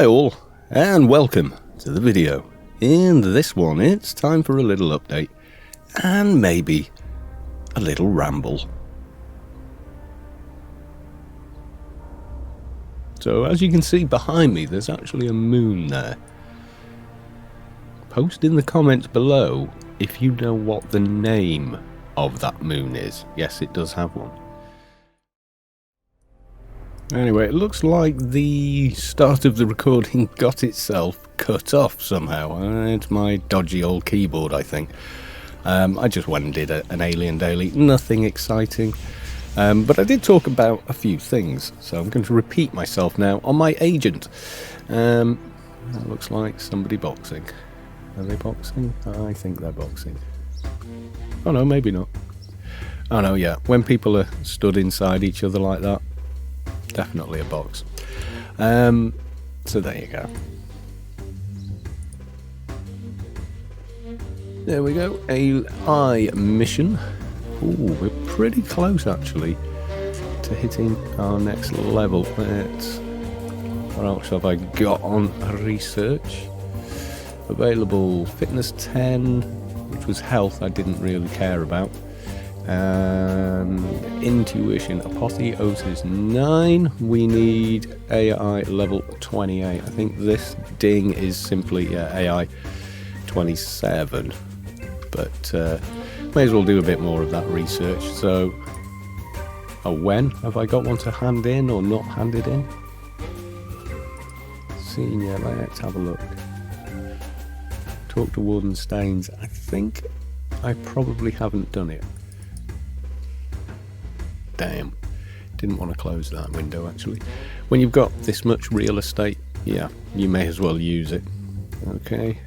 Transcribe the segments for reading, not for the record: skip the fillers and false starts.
Hi all, and welcome to the video. In this one, it's time for a little update, and maybe a little ramble. So as you can see behind me, there's actually a moon there. Post in the comments below if you know what the name of that moon is. Yes, it does have one. Anyway, it looks like the start of the recording got itself cut off somehow. It's my dodgy old keyboard, I think. I just went and did an Alien Daily. Nothing exciting. But I did talk about a few things, so I'm going to repeat myself now on my agent. That looks like somebody boxing. Are they boxing? I think they're boxing. Oh no, maybe not. Oh no, yeah. When people are stood inside each other like that, definitely a box. So there you go. There we go. AI mission. Ooh, we're pretty close actually to hitting our next level. What else have I got on research? Available fitness 10, which was health I didn't really care about. Intuition, apotheosis 9. We need AI level 28. I think this ding is simply AI 27, but may as well do a bit more of that research. So when have I got one to hand in or not handed in? Senior, let's have a look. Talk to Warden Staines. I think I probably haven't done it. Damn, didn't want to close that window actually. When you've got this much real estate, yeah, you may as well use it. Okay,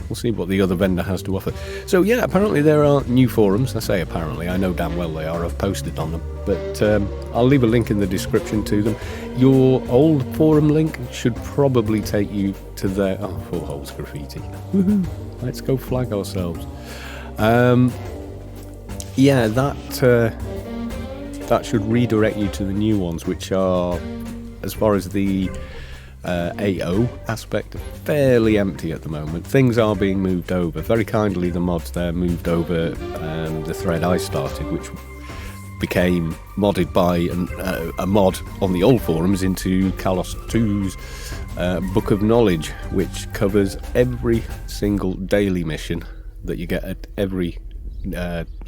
we'll see what the other vendor has to offer. So yeah, apparently there are new forums. I say apparently, I know damn well they are. I've posted on them, but I'll leave a link in the description to them. Your old forum link should probably take you to their Four Holes Graffiti. Woohoo! Let's go flag ourselves. Yeah, that should redirect you to the new ones, which are, as far as the AO aspect, fairly empty at the moment. Things are being moved over. Very kindly, the mods there moved over the thread I started, which became modded by a mod on the old forums into Kalos 2's Book of Knowledge, which covers every single daily mission that you get at every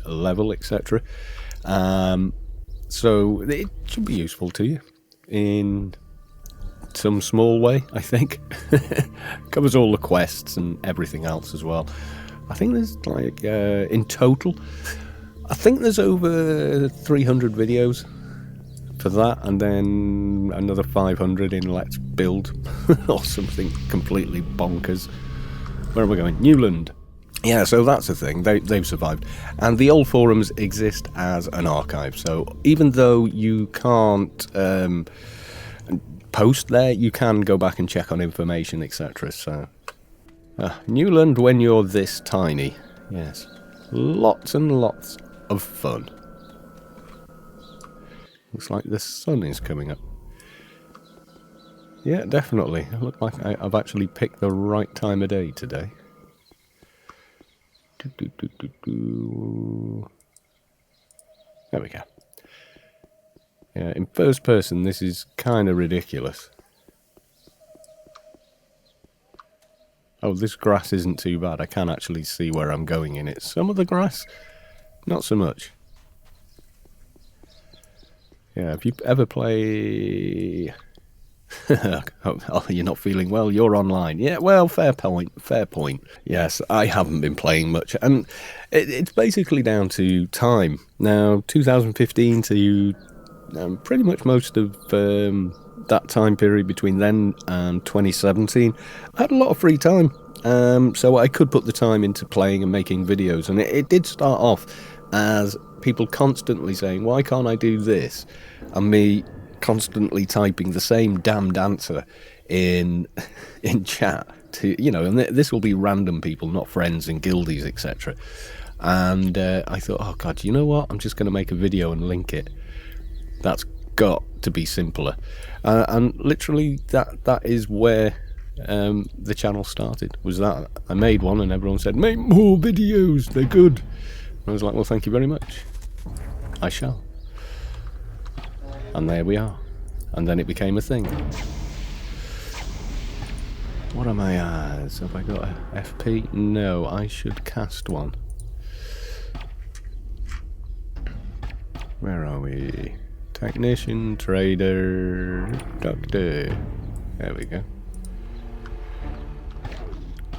level, etc. So it should be useful to you in some small way, I think. Covers all the quests and everything else as well. I think there's like, in total, I think there's over 300 videos for that, and then another 500 in Let's Build, or something completely bonkers. Where am I going? Newland. Yeah, so that's the thing, they've survived. And the old forums exist as an archive, so even though you can't post there, you can go back and check on information, etc. So, Newland when you're this tiny. Yes, lots and lots of fun. Looks like the sun is coming up. Yeah, definitely. It looks like I've actually picked the right time of day today. There we go. Yeah, in first person this is kind of ridiculous. Oh, this grass isn't too bad. I can actually see where I'm going in it. Some of the grass, not so much. Yeah, if you ever play... Oh, you're not feeling well, you're online. Yeah, well, fair point. Yes, I haven't been playing much, and it's basically down to time. Now, 2015 to pretty much most of that time period between then and 2017, I had a lot of free time, so I could put the time into playing and making videos, and it did start off as people constantly saying, why can't I do this? And me constantly typing the same damned answer in chat to, you know, and this will be random people, not friends and guildies, etc. And I thought, oh god, you know what, I'm just going to make a video and link it. That's got to be simpler. And literally that is where the channel started, was that I made one and everyone said, make more videos, they're good. And I was like, well, thank you very much, I shall. And there we are. And then it became a thing. What am I as? Have I got a FP? No, I should cast one. Where are we? Technician, trader, doctor. There we go.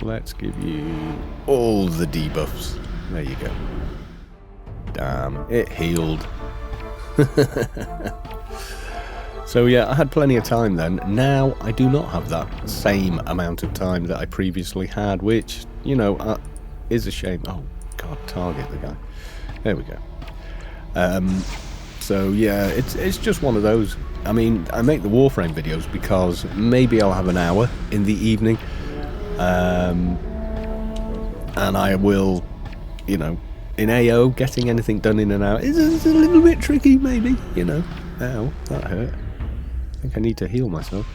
Let's give you all the debuffs. There you go. Damn, it healed. So yeah, I had plenty of time then. Now I do not have that same amount of time that I previously had, which, you know, is a shame. Oh god, target the guy. There we go. So yeah, it's just one of those. I mean, I make the Warframe videos because maybe I'll have an hour in the evening, and I will, you know, in AO, getting anything done in an hour is a little bit tricky, maybe, you know. Ow, that hurt. I think I need to heal myself.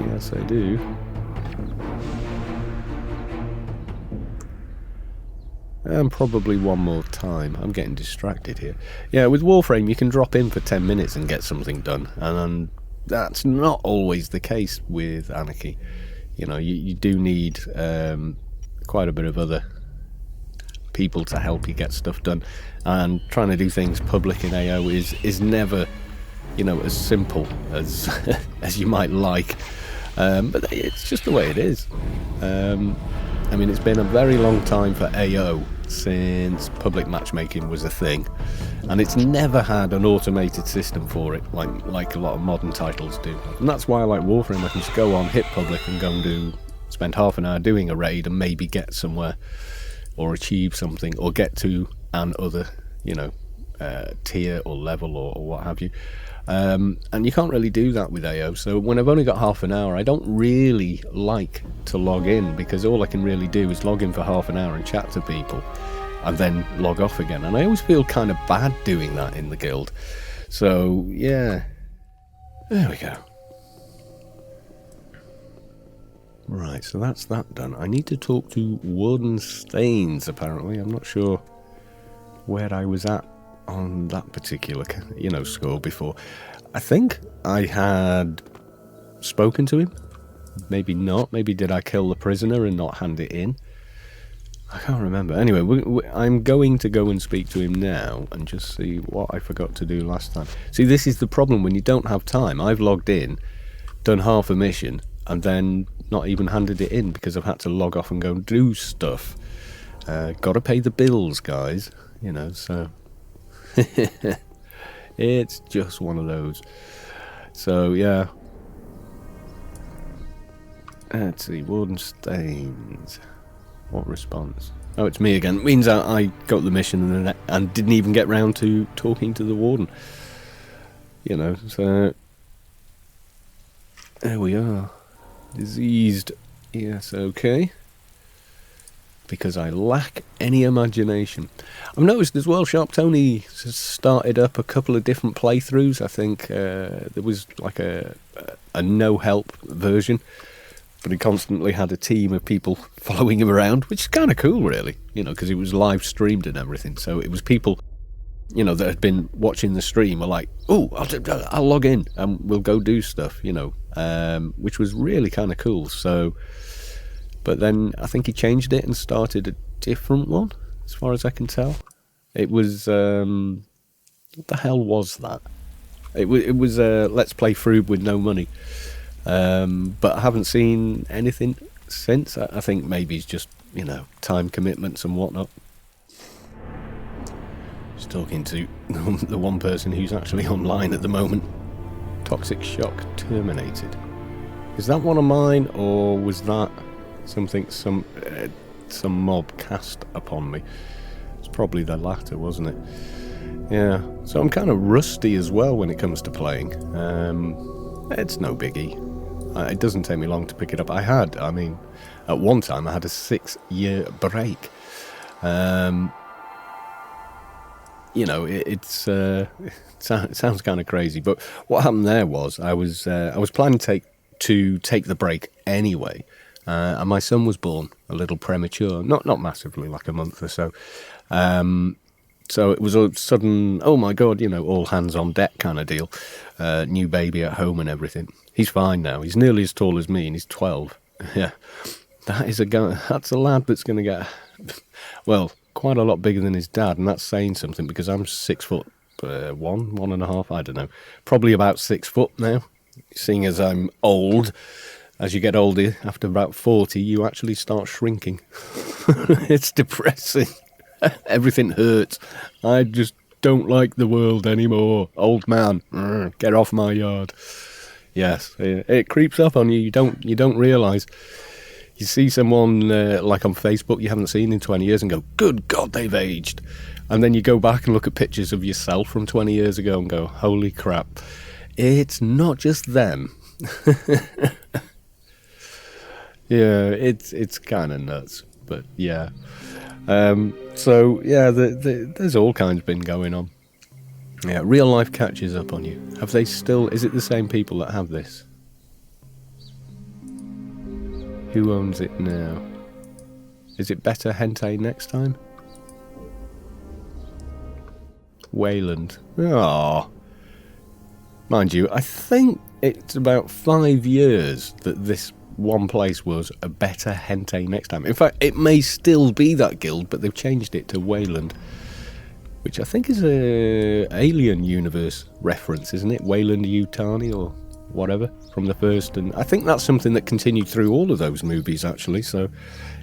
Yes, I do. And probably one more time. I'm getting distracted here. Yeah, with Warframe you can drop in for 10 minutes and get something done. And that's not always the case with Anarchy. You know, you do need quite a bit of other people to help you get stuff done. And trying to do things public in AO is never, you know, as simple as as you might like. But it's just the way it is. I mean, it's been a very long time for AO since public matchmaking was a thing, and it's never had an automated system for it like a lot of modern titles do. And that's why I like Warframe. I can just go on, hit public, and go and spend half an hour doing a raid and maybe get somewhere or achieve something or get to an other, you know, tier or level or what have you. And you can't really do that with AO, so when I've only got half an hour I don't really like to log in, because all I can really do is log in for half an hour and chat to people and then log off again, and I always feel kind of bad doing that in the guild. So yeah, there we go. Right, so that's that done. I need to talk to Warden Staines, apparently. I'm not sure where I was at on that particular, you know, score before. I think I had spoken to him, maybe not. Maybe did I kill the prisoner and not hand it in? I can't remember. Anyway, I'm going to go and speak to him now and just see what I forgot to do last time. See, this is the problem when you don't have time. I've logged in, done half a mission, and then not even handed it in because I've had to log off and go and do stuff. Gotta pay the bills, guys, you know, so it's just one of those. So yeah, let's see. Warden Staines, what response? Oh, it's me again. It means I got the mission and didn't even get round to talking to the warden, you know. So there we are. Diseased, yes, okay. Because I lack any imagination. I've noticed as well, Sharp Tony started up a couple of different playthroughs. I think there was like a no-help version, but he constantly had a team of people following him around, which is kind of cool, really, you know, because it was live streamed and everything. So it was people, you know, that had been watching the stream were like, oh, I'll log in and we'll go do stuff, you know, which was really kind of cool. So, but then I think he changed it and started a different one, as far as I can tell. It was, what the hell was that? It was Let's Play Froob with no money. But I haven't seen anything since. I think maybe it's just, you know, time commitments and whatnot. Just talking to the one person who's actually online at the moment. Toxic Shock terminated. Is that one of mine, or was that something some mob cast upon me? It's probably the latter, wasn't it? Yeah. So I'm kind of rusty as well when it comes to playing. It's no biggie. It doesn't take me long to pick it up. I mean, at one time I had a 6-year break. you know, it sounds kind of crazy, but what happened there was I was planning to take the break anyway, and my son was born a little premature, not massively, like a month or so. So it was a sudden, oh my God, you know, all hands on deck kind of deal. New baby at home and everything. He's fine now. He's nearly as tall as me, and he's 12. Yeah, that's a lad that's going to get, well, quite a lot bigger than his dad, and that's saying something because I'm 6'1", 1.5, I don't know, probably about 6 foot now. Seeing as I'm old, as you get older, after about 40, you actually start shrinking. It's depressing. Everything hurts. I just don't like the world anymore. Old man, get off my yard. Yes, it creeps up on you. You don't realise. You see someone like on Facebook you haven't seen in 20 years and go, good God, they've aged. And then you go back and look at pictures of yourself from 20 years ago and go, holy crap. It's not just them. Yeah, it's kind of nuts, but yeah. So yeah, there's all kinds been going on. Yeah, real life catches up on you. Have they still? Is it the same people that have this? Who owns it now? Is it better hentai next time? Wayland. Ah. Mind you, I think it's about 5 years that this one place was a better hentai next time. In fact, it may still be that guild, but they've changed it to Wayland, which I think is a Alien Universe reference, isn't it? Wayland Yutani or whatever from the first, and I think that's something that continued through all of those movies actually, so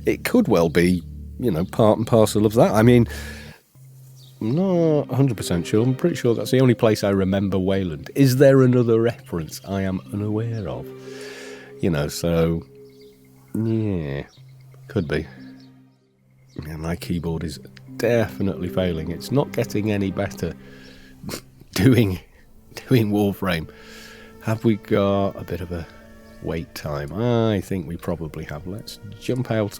it could well be, you know, part and parcel of that. I mean, I'm not 100% sure. I'm pretty sure that's the only place I remember Wayland. Is there another reference I am unaware of? You know, so yeah, could be. Yeah, my keyboard is definitely failing. It's not getting any better doing Warframe. Have we got a bit of a wait time? I think we probably have. Let's jump out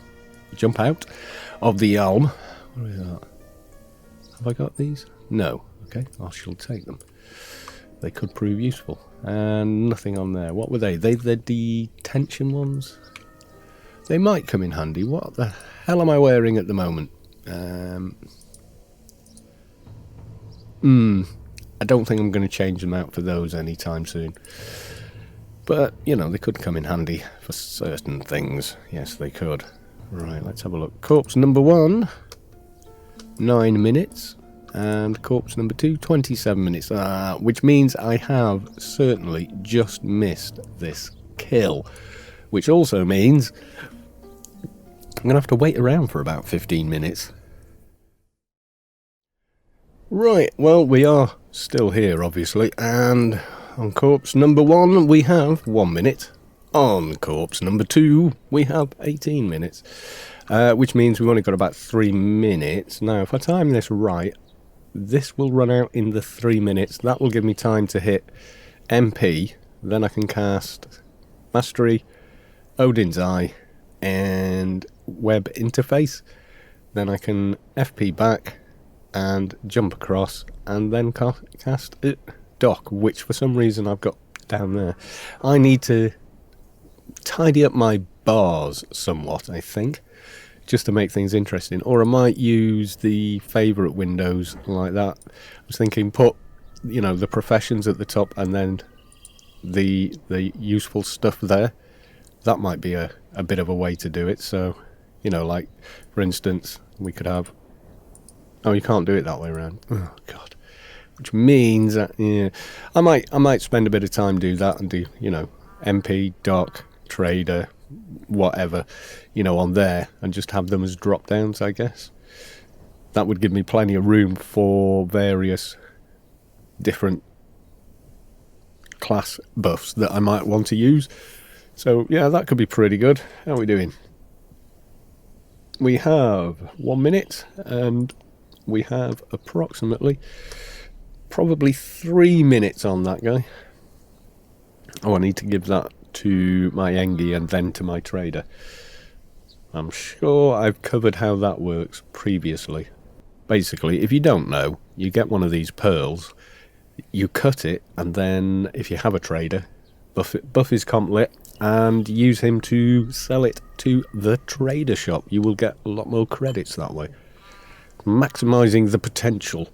of the Alm. What is that? Have I got these? No. Okay, I shall take them. They could prove useful. And nothing on there. What were they? They the detention ones? They might come in handy. What the hell am I wearing at the moment? I don't think I'm going to change them out for those anytime soon. But, you know, they could come in handy for certain things. Yes, they could. Right, let's have a look. Corpse number 1, 9 minutes. And corpse number 2, 27 minutes. Which means I have certainly just missed this kill. Which also means I'm going to have to wait around for about 15 minutes. Right, well, we are still here, obviously, and on corpse number 1, we have 1 minute. On corpse number 2, we have 18 minutes, which means we've only got about 3 minutes. Now, if I time this right, this will run out in the 3 minutes. That will give me time to hit MP, then I can cast Mastery, Odin's Eye, and Web Interface. Then I can FP back and jump across, and then cast Dock, which for some reason I've got down there. I need to tidy up my bars somewhat, I think, just to make things interesting. Or I might use the favourite windows like that. I was thinking put, you know, the professions at the top and then the useful stuff there. That might be a bit of a way to do it. So, you know, like, for instance, we could have... Oh, you can't do it that way around. Oh, God. Which means that, yeah, I might spend a bit of time do that and do, you know, MP, Doc, Trader, whatever, you know, on there, and just have them as drop downs, I guess. That would give me plenty of room for various different class buffs that I might want to use. So yeah, that could be pretty good. How are we doing? We have 1 minute, and we have approximately probably 3 minutes on that guy. Oh, I need to give that to my Engie and then to my Trader. I'm sure I've covered how that works previously, basically, if you don't know, you get one of these pearls, you cut it, and then if you have a trader, buff his comp lit and use him to sell it to the trader shop. You will get a lot more credits that way, maximizing the potential.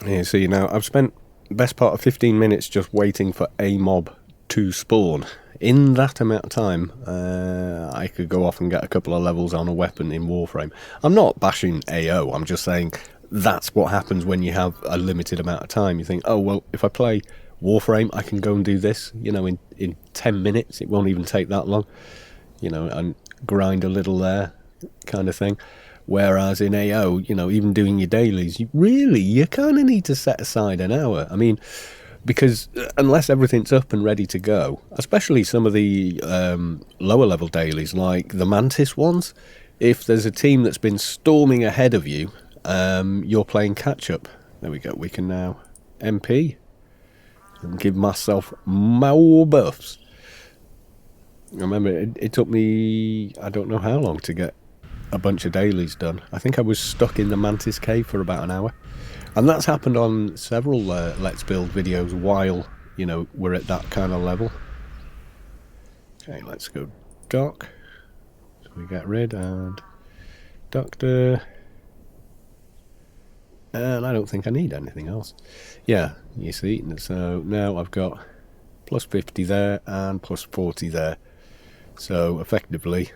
Here, see, now I've spent the best part of 15 minutes just waiting for a mob to spawn. In that amount of time, I could go off and get a couple of levels on a weapon in Warframe. I'm not bashing AO, I'm just saying that's what happens when you have a limited amount of time. You think, oh, well, if I play Warframe, I can go and do this, you know, in 10 minutes. It won't even take that long, you know, and grind a little there, kind of thing. Whereas in AO, you know, even doing your dailies, you kind of need to set aside an hour. I mean, because unless everything's up and ready to go, especially some of the lower level dailies, like the Mantis ones, if there's a team that's been storming ahead of you, you're playing catch up. There we go, we can now MP and give myself more buffs. Remember, it took me, I don't know how long to get a bunch of dailies done. I think I was stuck in the Mantis cave for about an hour. And that's happened on several Let's Build videos while, you know, we're at that kind of level. Okay, let's go Doc. So we get rid and Doctor. And I don't think I need anything else. Yeah, you see, so now I've got plus 50 there and plus 40 there. So effectively,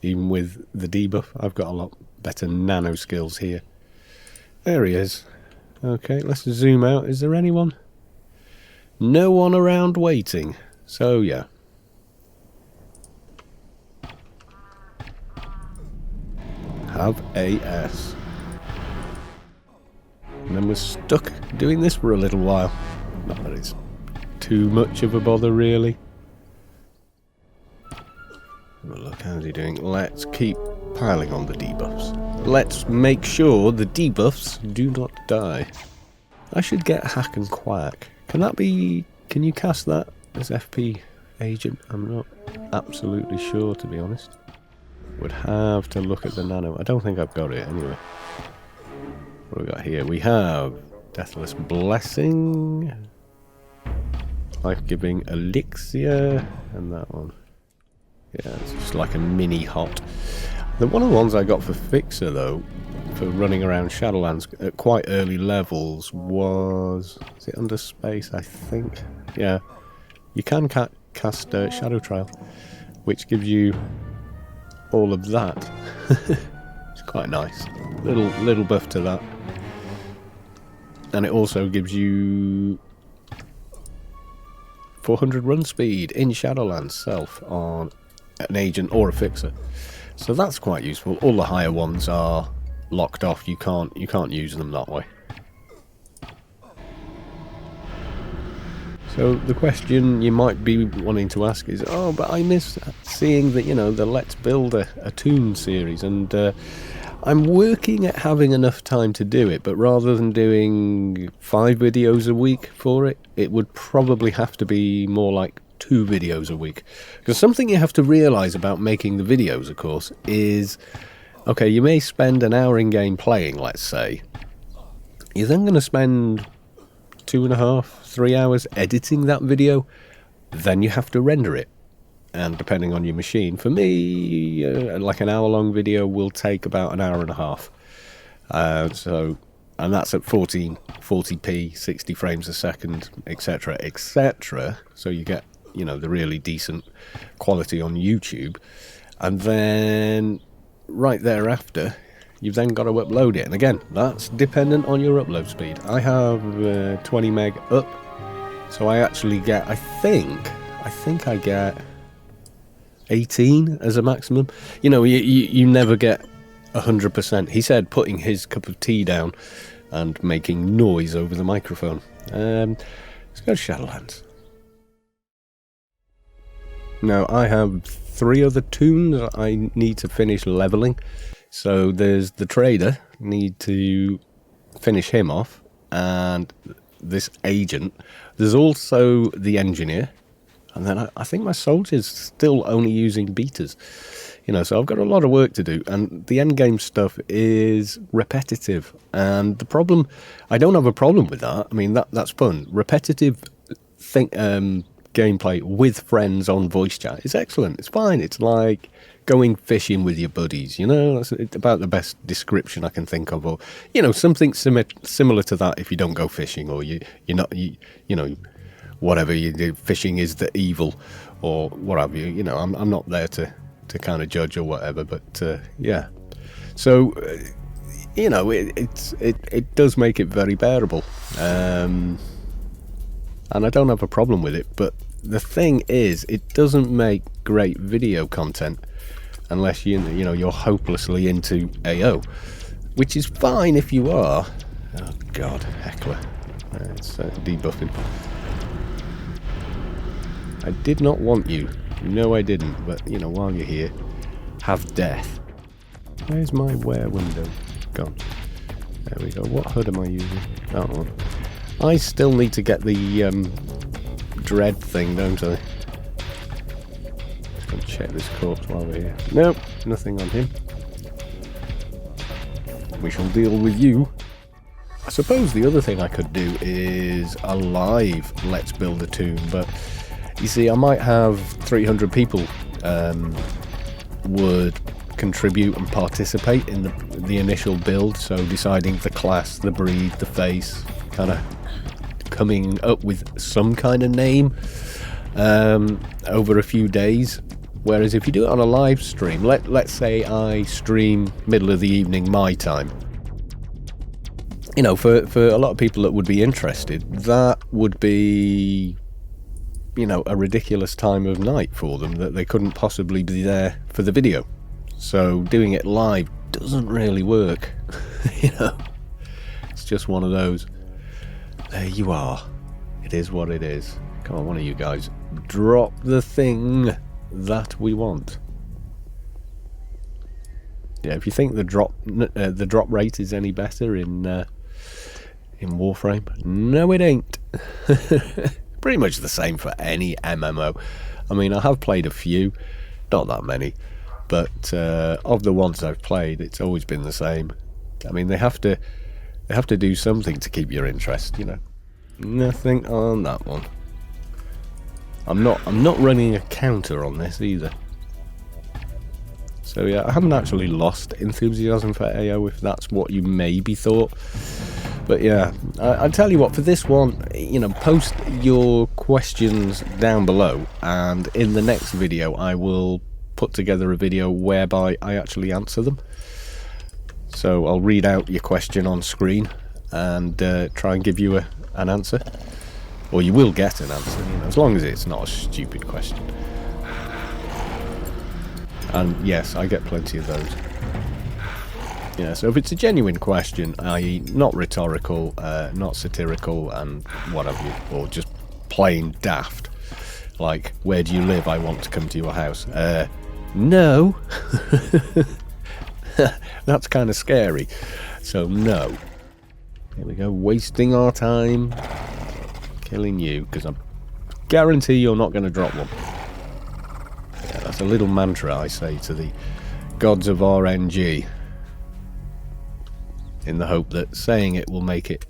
even with the debuff, I've got a lot better nano skills here. There he is. Okay, let's zoom out. Is there anyone? No one around waiting. So, yeah. Have AS. And then we're stuck doing this for a little while. Not that it's too much of a bother, really. Well, look, how's he doing? Let's keep piling on the debuffs. Let's make sure the debuffs do not die. I should get Hack and Quack. Can that be... Can you cast that as FP agent? I'm not absolutely sure, to be honest. Would have to look at the nano. I don't think I've got it, anyway. What have we got here? We have Deathless Blessing, Life-Giving Elixir, and that one. Yeah, it's just like a mini hot. One of the ones I got for Fixer, though, for running around Shadowlands at quite early levels was... Is it under space, I think? Yeah. You can cast Shadow Trail, which gives you all of that. It's quite nice. Little buff to that. And it also gives you 400 run speed in Shadowlands self on an agent or a fixer. So that's quite useful. All the higher ones are locked off. You can't use them that way. So the question you might be wanting to ask is, oh, but I miss seeing that, you know, the Let's Build a Toon series, and I'm working at having enough time to do it, but rather than doing 5 videos a week for it, it would probably have to be more like 2 videos a week. Because something you have to realise about making the videos, of course, is, okay, you may spend an hour in game playing, let's say. You're then going to spend 2.5, 3 hours editing that video, then you have to render it. And depending on your machine, for me, like an hour-long video will take about an hour and a half. And that's at 40p, 60 frames a second, etc., etc. So you get, you know, the really decent quality on YouTube. And then right thereafter, you've then got to upload it. And again, that's dependent on your upload speed. I have 20 meg up, so I actually get, I think I get 18 as a maximum. You know, you never get 100%. He said putting his cup of tea down and making noise over the microphone. Let's go to Shadowlands. Now, I have 3 other toons I need to finish leveling. So there's the trader, need to finish him off, and this agent. There's also the engineer. And then I think my soldier's still only using betas. So I've got a lot of work to do, and the end game stuff is repetitive. And the problem, I don't have a problem with that. I mean, that's fun. Repetitive gameplay with friends on voice chat is excellent. It's fine. It's like going fishing with your buddies. That's about the best description I can think of. Or something similar to that if you don't go fishing, or you're not whatever you do. Fishing is the evil, or what have you. I'm not there to kind of judge or whatever, but yeah. So it does make it very bearable, and I don't have a problem with it. But the thing is, it doesn't make great video content unless you're hopelessly into AO, which is fine if you are. Oh God, heckler! It's debuffing. I did not want you. No, I didn't. But while you're here, have death. Where's my wear window gone? There we go. What hood am I using? That one. I still need to get the dread thing, don't I? Just gonna check this corpse while we're here. Nope, nothing on him. We shall deal with you. I suppose the other thing I could do is a live Let's Build a Tomb, but you see, I might have 300 people would contribute and participate in the initial build, so deciding the class, the breed, the face, kind of coming up with some kind of name over a few days. Whereas if you do it on a live stream, let's say I stream middle of the evening my time, for a lot of people that would be interested, that would be a ridiculous time of night for them, that they couldn't possibly be there for the video. So doing it live doesn't really work. It's just one of those. There you are. It is what it is. Come on, one of you guys, drop the thing that we want. Yeah, if you think the drop rate is any better in Warframe, no, it ain't. Pretty much the same for any MMO. I mean, I have played a few, not that many, but of the ones I've played, it's always been the same. I mean, they have to do something to keep your interest, Nothing on that one. I'm not running a counter on this either. So yeah, I haven't actually lost enthusiasm for AO, if that's what you maybe thought. But yeah, I'll tell you what, for this one, post your questions down below, and in the next video I will put together a video whereby I actually answer them. So I'll read out your question on screen and try and give you an answer. Or you will get an answer, as long as it's not a stupid question. And yes, I get plenty of those. Yeah, so if it's a genuine question, i.e. not rhetorical, not satirical, and what have you, or just plain daft, like, where do you live? I want to come to your house. No. That's kind of scary. So no. Here we go, wasting our time killing you, because I guarantee you're not going to drop one. Yeah, that's a little mantra I say to the gods of RNG, in the hope that saying it will make it,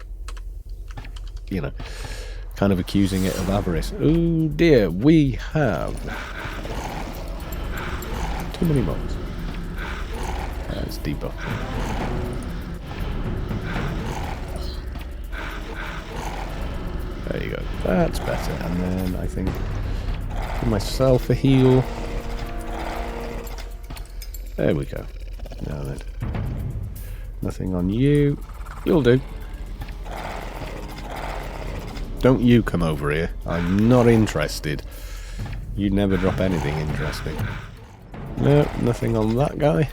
kind of accusing it of avarice. Oh dear, we have too many mobs. That's debuff. There you go, that's better. And then I think give myself a heal. There we go. Now then, nothing on you. You'll do. Don't you come over here. I'm not interested. You never drop anything interesting. No, nothing on that guy.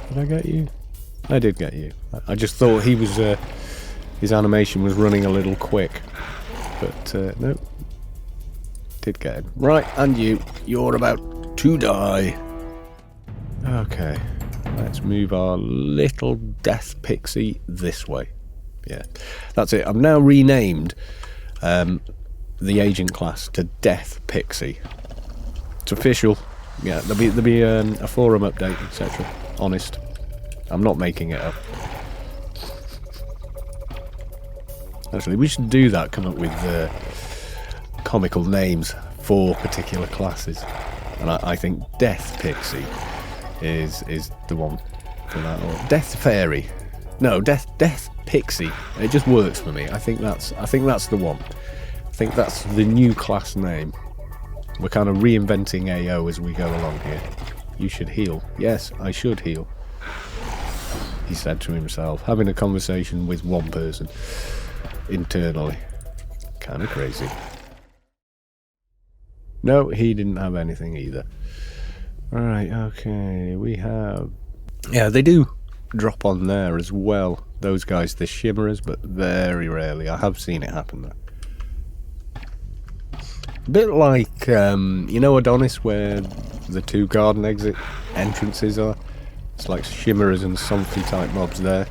Did I get you? I did get you. I just thought he was, his animation was running a little quick. But, no. Did get him. Right, and you're about to die. Okay. Let's move our little death pixie this way. Yeah, that's it. I've now renamed the agent class to Death Pixie. It's official. Yeah, there'll be a forum update, etc. Honest, I'm not making it up. Actually, we should do that. Come up with comical names for particular classes, and I think Death Pixie is the one for that. Or Death Fairy. No, Death Pixie. It just works for me. I think that's the one. I think that's the new class name. We're kind of reinventing AO as we go along here. You should heal. Yes, I should heal. He said to himself, having a conversation with one person internally. Kind of crazy. No, he didn't have anything either. Alright, okay, we have... Yeah, they do drop on there as well. Those guys, the shimmerers, but very rarely. I have seen it happen though. A bit like, you know Adonis, where the two garden exit entrances are? It's like shimmerers and Somfy type mobs there.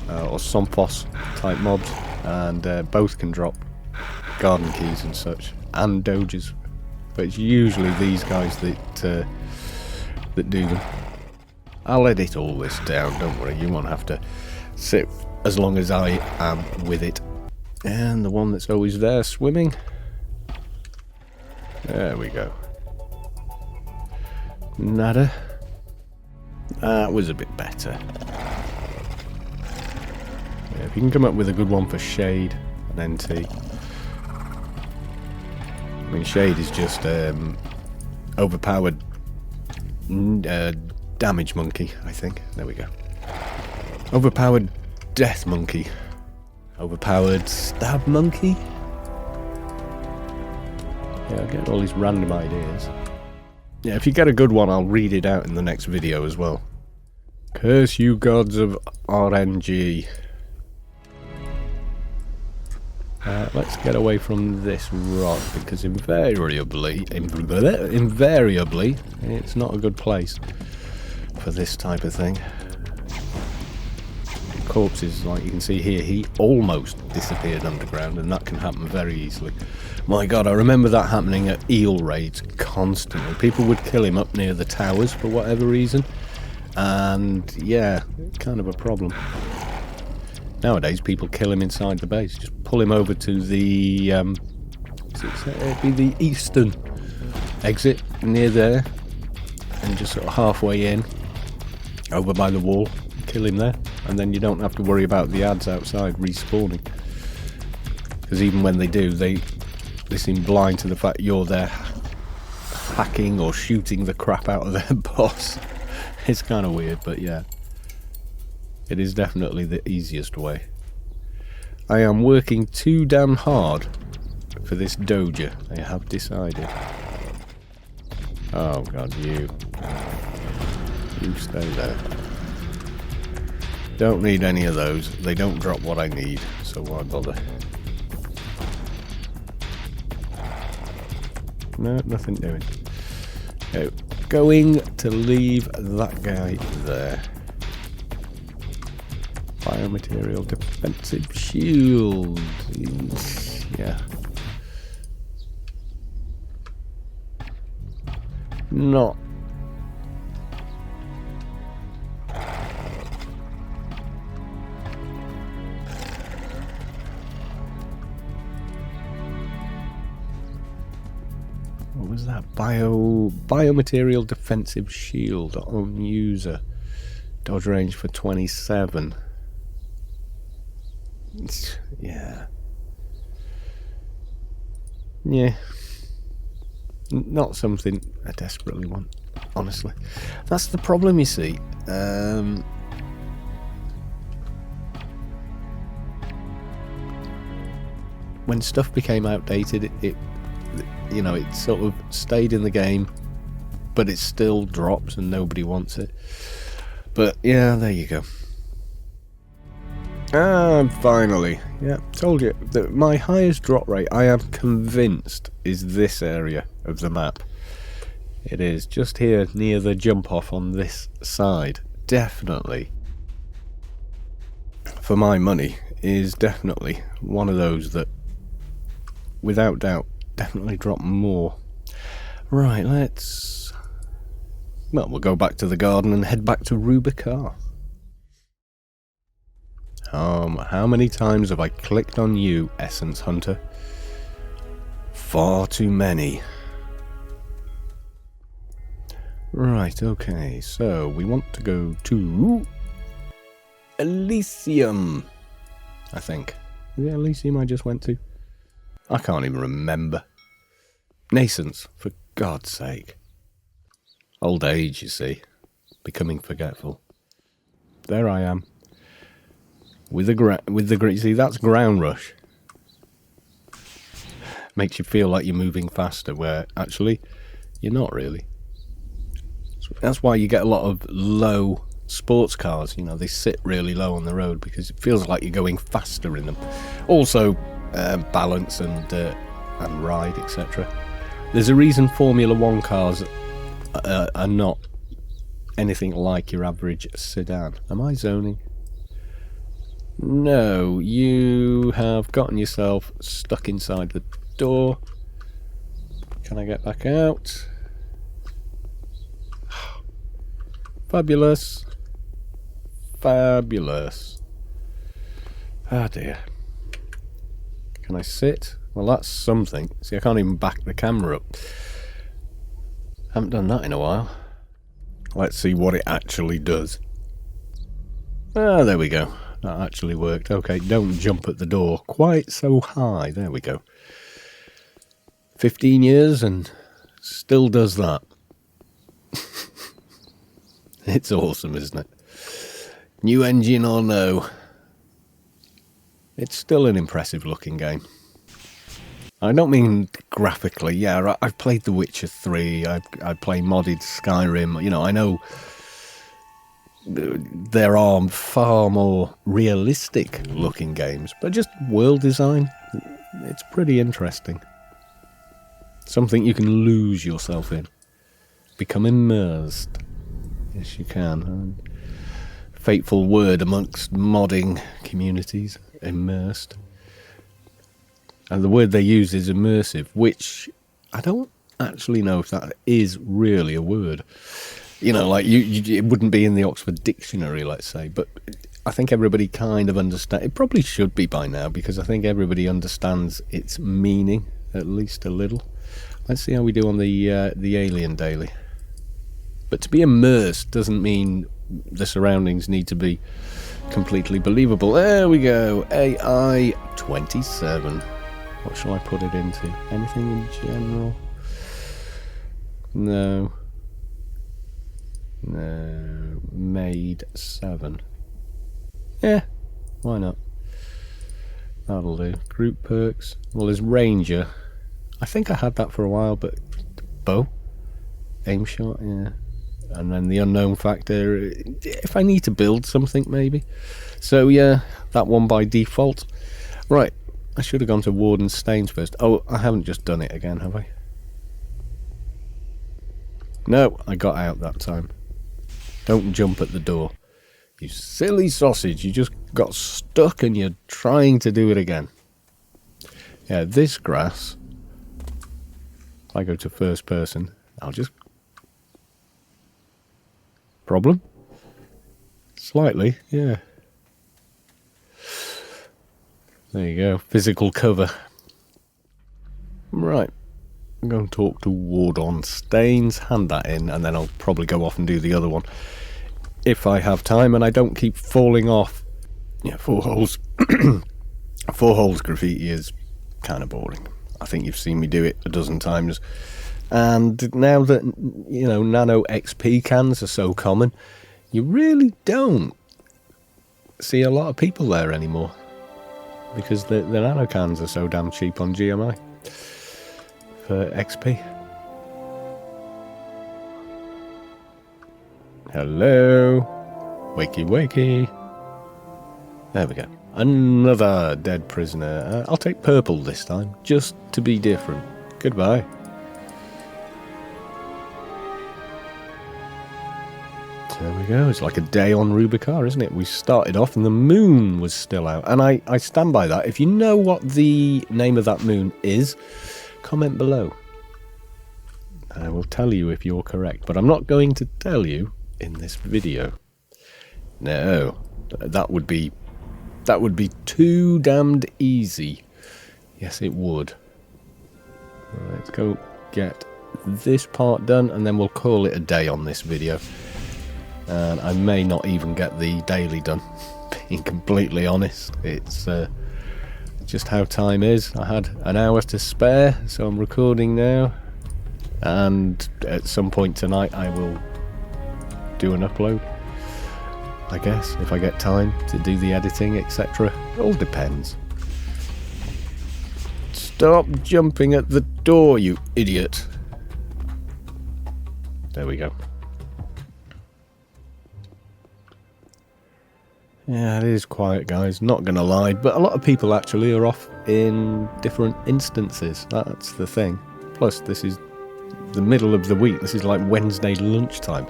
Or Sompos type mobs. And both can drop garden keys and such. And doges. But it's usually these guys that do them. I'll edit all this down, don't worry. You won't have to sit as long as I am with it. And the one that's always there swimming. There we go. Nada. That was a bit better. Yeah, if you can come up with a good one for Shade and NT. I mean, Shade is just overpowered damage monkey, I think. There we go. Overpowered death monkey. Overpowered stab monkey. Yeah, I get all these random ideas. Yeah, if you get a good one, I'll read it out in the next video as well. Curse you gods of RNG. Let's get away from this rock, because invariably, it's not a good place for this type of thing. Corpses, like you can see here, he almost disappeared underground, and that can happen very easily. My god, I remember that happening at eel raids constantly. People would kill him up near the towers for whatever reason, and yeah, kind of a problem. Nowadays, people kill him inside the base. Just pull him over to the it'd be the eastern exit near there, and just sort of halfway in, over by the wall, kill him there, and then you don't have to worry about the ads outside respawning. Because even when they do, they seem blind to the fact you're there hacking or shooting the crap out of their boss. It's kind of weird, but yeah. It is definitely the easiest way. I am working too damn hard for this doja, I have decided. Oh god, you stay there. Don't need any of those. They don't drop what I need, so why bother? No, nothing doing. No, going to leave that guy there. Biomaterial defensive shield. Yeah. Not. What was that? Biomaterial defensive shield on user. Dodge range for 27. Yeah. Yeah. Not something I desperately want, honestly. That's the problem, you see. When stuff became outdated, it sort of stayed in the game, but it still drops and nobody wants it. But yeah, there you go. Finally. Yeah, told you that my highest drop rate, I am convinced, is this area of the map. It is just here near the jump off on this side. Definitely, for my money, is definitely one of those that without doubt, definitely drop more. Right, let's... Well, we'll go back to the garden and head back to Rubicar. How many times have I clicked on you, Essence Hunter? Far too many. Right, okay, so we want to go to... Elysium, I think. Is it Elysium I just went to? I can't even remember. Nascence, for God's sake. Old age, you see. Becoming forgetful. There I am. With the see, that's ground rush. Makes you feel like you're moving faster, where actually you're not really. That's why you get a lot of low sports cars. You know, they sit really low on the road because it feels like you're going faster in them. Also, balance and ride, etc. There's a reason Formula 1 cars are not anything like your average sedan. Am I zoning? No, you have gotten yourself stuck inside the door. Can I get back out? Fabulous. Fabulous. Ah dear. Can I sit? Well, that's something. See, I can't even back the camera up. Haven't done that in a while. Let's see what it actually does. Ah, there we go. That actually worked. Okay, don't jump at the door quite so high. There we go. 15 years and still does that. It's awesome, isn't it? New engine or no. It's still an impressive looking game. I don't mean graphically. Yeah, I've played The Witcher 3. I play modded Skyrim. You know, I know there are far more realistic looking games, but just world design, it's pretty interesting. Something you can lose yourself in. Become immersed. Yes, you can. Fateful word amongst modding communities. Immersed. And the word they use is immersive, which I don't actually know if that is really a word. You know, like it wouldn't be in the Oxford Dictionary, let's say, but I think everybody kind of understands. It probably should be by now, because I think everybody understands its meaning, at least a little. Let's see how we do on the Alien Daily. But to be immersed doesn't mean the surroundings need to be completely believable. There we go. AI 27. What shall I put it into? Anything in general? No. No. Made 7. Yeah, why not? That'll do. Group perks. Well, there's Ranger. I think I had that for a while, but bow? Aim shot, yeah. And then the unknown factor, if I need to build something, maybe. So, yeah, that one by default. Right, I should have gone to Warden Stains first. Oh, I haven't just done it again, have I? No, I got out that time. Don't jump at the door. You silly sausage, you just got stuck and you're trying to do it again. Yeah, this grass, if I go to first person, I'll just... Problem? Slightly, yeah. There you go, physical cover. Right, I'm going to talk to Warden Stains, hand that in, and then I'll probably go off and do the other one. If I have time and I don't keep falling off. Yeah, 4 holes. 4 holes graffiti is kind of boring. I think you've seen me do it a dozen times. And now that, you know, nano XP cans are so common, you really don't see a lot of people there anymore. Because the nano cans are so damn cheap on GMI for XP. Hello. Wakey wakey. There we go. Another dead prisoner. I'll take purple this time, just to be different. Goodbye. There we go. It's like a day on Rubicar, isn't it? We started off and the moon was still out. And I stand by that. If you know what the name of that moon is, comment below. I will tell you if you're correct. But I'm not going to tell you in this video. No, that would be too damned easy. Yes, it would. Right, let's go get this part done and then we'll call it a day on this video. And I may not even get the daily done, being completely honest. It's just how time is. I had an hour to spare, so I'm recording now. And at some point tonight I will do an upload, I guess, if I get time to do the editing, etc. It all depends. Stop jumping at the door, you idiot. There we go. Yeah, it is quiet, guys, not gonna lie, but a lot of people actually are off in different instances. That's the thing. Plus, this is the middle of the week. This is like Wednesday lunchtime.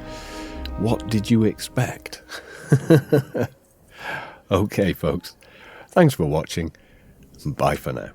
What did you expect? Okay, folks. Thanks for watching. Bye for now.